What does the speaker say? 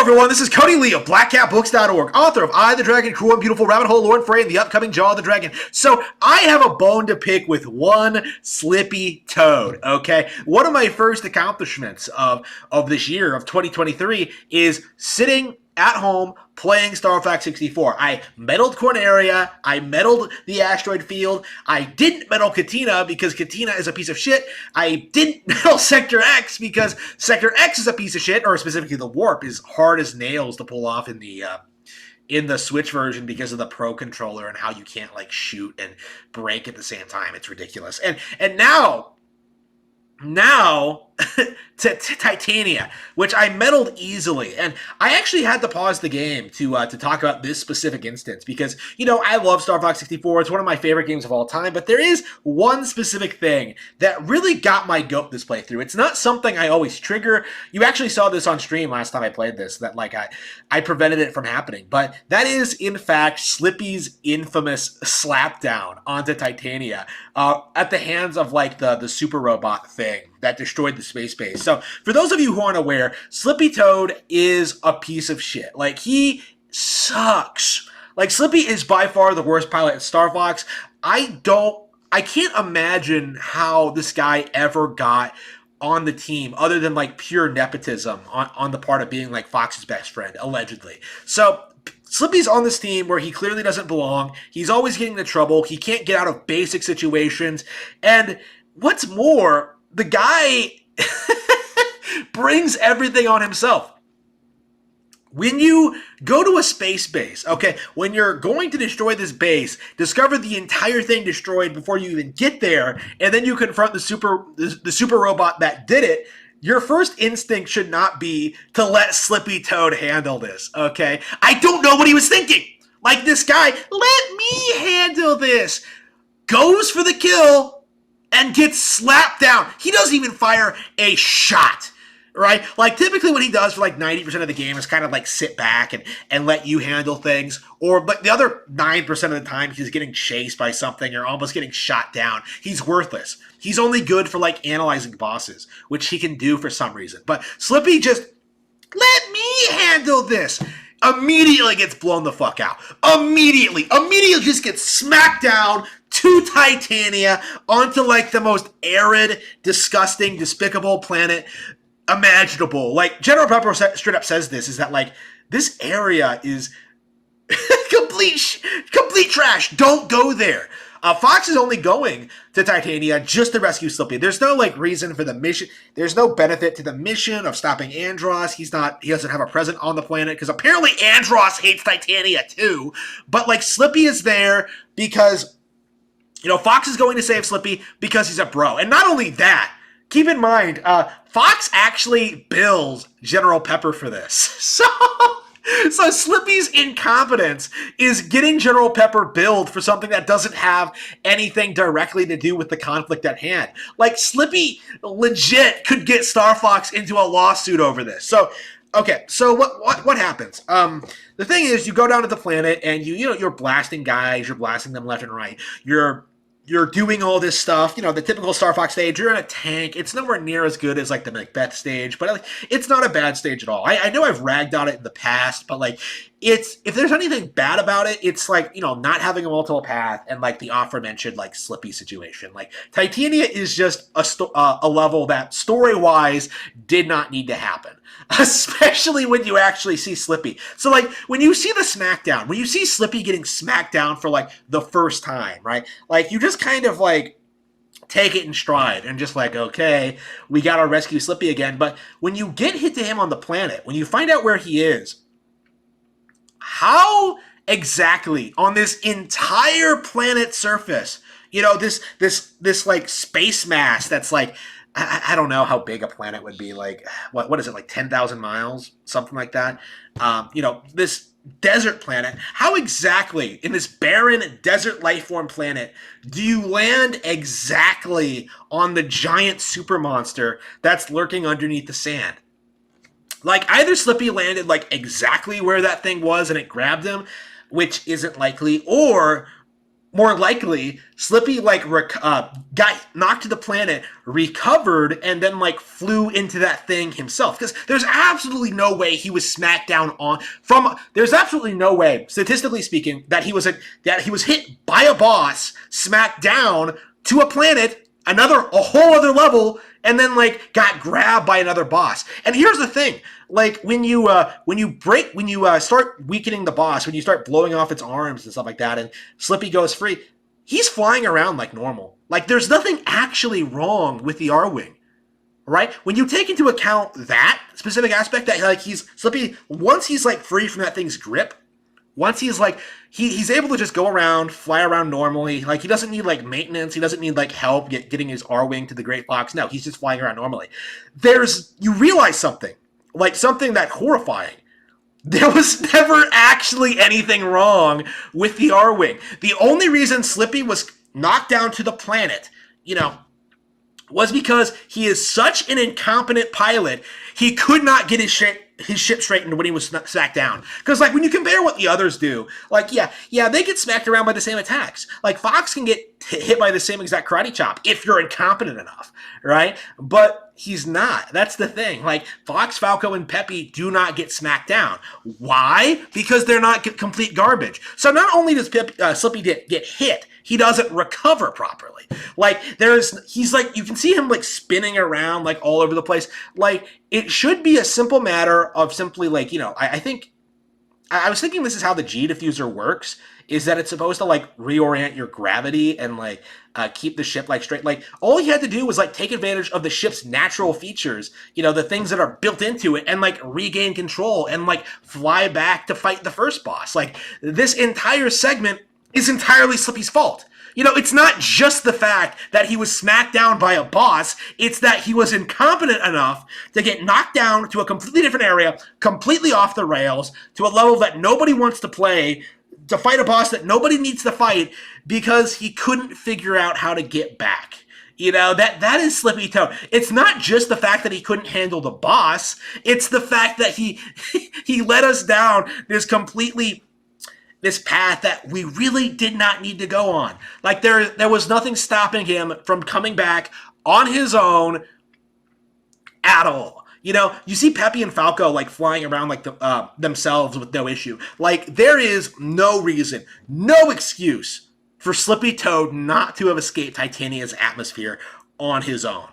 everyone, this is Cody Lee of BlackCatBooks.org, author of I, the Dragon, Cruel and Beautiful, Rabbit Hole, Lord Frey, and the upcoming Jaw of the Dragon. So I have a bone to pick with one Slippy Toad, okay? One of my first accomplishments of this year, of 2023, is sitting at home playing Star Fox 64. I meddled Corneria, I meddled the asteroid field, I didn't meddle Katina because Katina is a piece of shit, I didn't meddle Sector X because Sector X is a piece of shit, or specifically the warp is hard as nails to pull off in the Switch version because of the Pro controller and how you can't like shoot and break at the same time. It's ridiculous. And now to Titania, which I meddled easily, and I actually had to pause the game to talk about this specific instance because, you know, I love Star Fox 64. It's one of my favorite games of all time, but there is one specific thing that really got my goat this playthrough. It's not something I always trigger. You actually saw this on stream last time I played this, that like I prevented it from happening, but that is in fact Slippy's infamous slapdown onto Titania at the hands of like the super robot thing that destroyed the space base. So for those of you who aren't aware, Slippy Toad is a piece of shit. Like, he sucks. Like, Slippy is by far the worst pilot in Star Fox. I can't imagine how this guy ever got on the team other than like pure nepotism on the part of being like Fox's best friend, allegedly. So Slippy's on this team where he clearly doesn't belong. He's always getting into trouble. He can't get out of basic situations. And what's more, the guy brings everything on himself. When you go to a space base, okay, when you're going to destroy this base, discover the entire thing destroyed before you even get there, and then you confront the super robot that did it, your first instinct should not be to let Slippy Toad handle this, okay? I don't know what he was thinking. Like, this guy, let me handle this, goes for the kill and gets slapped down. He doesn't even fire a shot, right? Like, typically what he does for like 90% of the game is kind of like sit back and let you handle things. Or, but the other 9% of the time, he's getting chased by something or almost getting shot down. He's worthless. He's only good for like analyzing bosses, which he can do for some reason. But Slippy just, let me handle this. Immediately gets blown the fuck out. Immediately just gets smacked down to Titania onto like the most arid, disgusting, despicable planet imaginable. Like, General Pepper straight up says this, is that like, this area is complete trash. Don't go there. Fox is only going to Titania just to rescue Slippy. There's no like reason for the mission. There's no benefit to the mission of stopping Andross. He doesn't have a presence on the planet because apparently Andross hates Titania too. But like, Slippy is there because, you know, Fox is going to save Slippy because he's a bro. And not only that, keep in mind, Fox actually bills General Pepper for this. So Slippy's incompetence is getting General Pepper billed for something that doesn't have anything directly to do with the conflict at hand. Like, Slippy legit could get Star Fox into a lawsuit over this. So, okay, so what happens? The thing is, you go down to the planet and you're blasting guys, you're blasting them left and right. You're doing all this stuff, you know, the typical Star Fox stage. You're in a tank. It's nowhere near as good as like the Macbeth stage, but like, it's not a bad stage at all. I know I've ragged on it in the past, but like, if there's anything bad about it, it's like, you know, not having a multiple path and like the aforementioned like Slippy situation. Like, Titania is just a level that story-wise did not need to happen. Especially when you actually see Slippy. So, like, when you see the smackdown, when you see Slippy getting smacked down for, like, the first time, right? Like, you just kind of, like, take it in stride and just like, okay, we gotta rescue Slippy again. But when you get hit to him on the planet, when you find out where he is, how exactly on this entire planet surface, you know, this like, space mass that's, like, I don't know how big a planet would be. Like, what is it, like 10,000 miles? Something like that. You know, this desert planet. How exactly, in this barren desert lifeform planet, do you land exactly on the giant super monster that's lurking underneath the sand? Like, either Slippy landed, like, exactly where that thing was and it grabbed him, which isn't likely, or more likely Slippy got knocked to the planet, recovered, and then like flew into that thing himself. Because there's absolutely no way he was smacked down on from. There's absolutely no way, statistically speaking, that he was hit by a boss, smacked down to a planet, a whole other level, and then like got grabbed by another boss. And here's the thing: like when you start weakening the boss, when you start blowing off its arms and stuff like that, and Slippy goes free, he's flying around like normal. Like there's nothing actually wrong with the R-Wing, right? When you take into account that specific aspect, that like Slippy, once he's like free from that thing's grip, once he's like he's able to just go around, fly around normally. Like he doesn't need like maintenance. He doesn't need like help getting his R-Wing to the Great Fox. No, he's just flying around normally. You realize something, like something that horrifying. There was never actually anything wrong with the R-Wing. The only reason Slippy was knocked down to the planet, was because he is such an incompetent pilot, he could not get his ship straightened when he was smacked down. Because, like, when you compare what the others do, like, yeah, they get smacked around by the same attacks. Like, Fox can get hit by the same exact karate chop if you're incompetent enough, right? But he's not. That's the thing. Like, Fox, Falco, and Peppy do not get smacked down. Why? Because they're not complete garbage. So not only does Slippy get hit, he doesn't recover properly. Like, he's like, you can see him like spinning around like all over the place. Like, it should be a simple matter of simply like, I was thinking this is how the G diffuser works, is that it's supposed to like reorient your gravity and like keep the ship like straight. Like all he had to do was like take advantage of the ship's natural features, the things that are built into it, and like regain control and like fly back to fight the first boss. Like this entire segment is entirely Slippy's fault. It's not just the fact that he was smacked down by a boss. It's that he was incompetent enough to get knocked down to a completely different area, completely off the rails, to a level that nobody wants to play, to fight a boss that nobody needs to fight because he couldn't figure out how to get back. That is Slippy Toad. It's not just the fact that he couldn't handle the boss. It's the fact that he let us down this path that we really did not need to go on. Like there was nothing stopping him from coming back on his own at all. You see Peppy and Falco like flying around like themselves with no issue. Like there is no reason, no excuse for Slippy Toad not to have escaped Titania's atmosphere on his own.